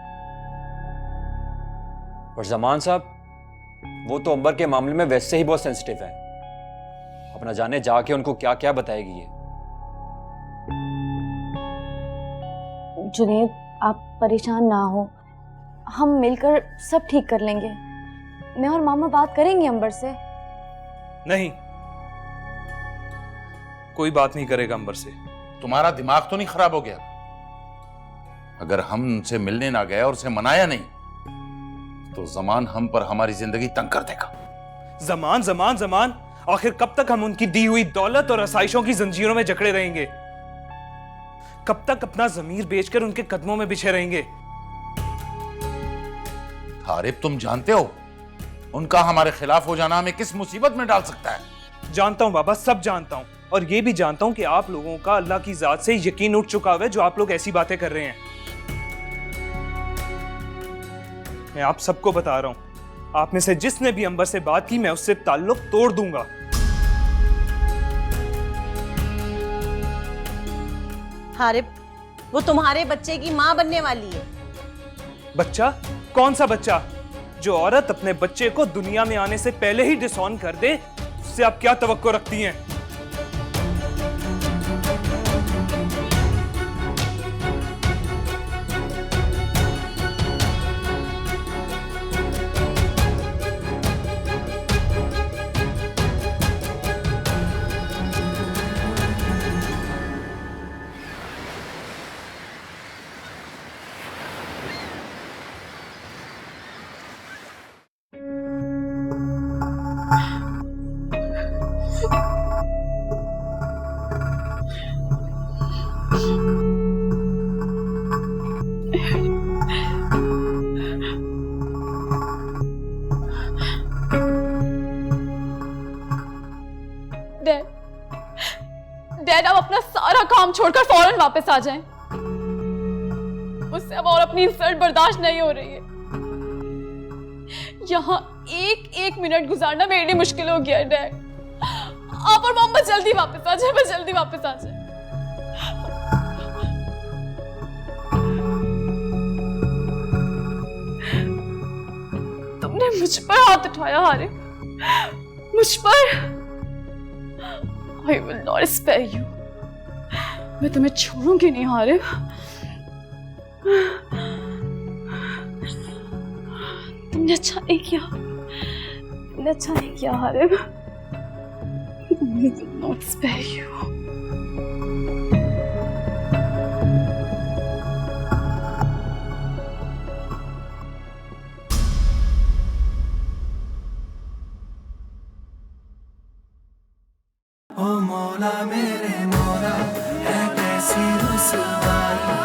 Speaker 15: और जमान साहब, वो तो अंबर के मामले में वैसे ही बहुत सेंसिटिव है। अपना जाने जाके उनको क्या क्या बताएगी ये।
Speaker 9: जुनेद, आप परेशान ना हो, हम मिलकर सब ठीक कर लेंगे। मैं और मामा बात करेंगे अंबर से।
Speaker 3: नहीं, कोई बात नहीं करेगा अंबर से।
Speaker 16: तुम्हारा दिमाग तो नहीं खराब हो गया? अगर हम उनसे मिलने ना गए और उसे मनाया नहीं तो जमान हम पर हमारी जिंदगी तंग कर देगा।
Speaker 3: जमान जमान जमान, आखिर कब तक हम उनकी दी हुई दौलत और आसाइशों की जंजीरों में जकड़े रहेंगे? कब तक अपना जमीर बेचकर उनके कदमों में बिछे रहेंगे?
Speaker 16: हारिब, तुम जानते हो उनका हमारे खिलाफ हो जाना हमें किस मुसीबत में डाल सकता है?
Speaker 3: जानता हूं बाबा, सब जानता हूं, और ये भी जानता हूं कि आप लोगों का अल्लाह की जात से यकीन उठ चुका है जो आप लोग ऐसी बातें कर रहे हैं। मैं आप सबको बता रहा हूं, आप में से जिसने भी अंबर से बात की मैं उससे ताल्लुक तोड़ दूंगा।
Speaker 13: हारिब, वो तुम्हारे बच्चे की माँ बनने वाली है।
Speaker 3: बच्चा? कौन सा बच्चा? जो औरत अपने बच्चे को दुनिया में आने से पहले ही डिसऑन कर दे, उससे आप क्या तवक्को रखती हैं?
Speaker 2: डैड, आप अपना सारा काम छोड़कर फौरन वापस आ जाएं। मुझसे अब और अपनी इंसल्ट बर्दाश्त नहीं हो रही है। यहाँ एक एक मिनट गुजारना मेरे लिए मुश्किल हो गया है डैड। आप और मोहम्मद जल्दी वापस आ जाए, बस जल्दी वापस आ जाए। तुमने मुझ पर हाथ उठाया हारिब, मुझ पर। I will not spare you. मैं तुम्हें छोड़ूंगी नहीं हारिब। तुमने अच्छा नहीं किया, तुमने अच्छा नहीं किया Harib. I will not spare you.
Speaker 1: ओ मौला मेरे मौला, है कैसी रुसवाई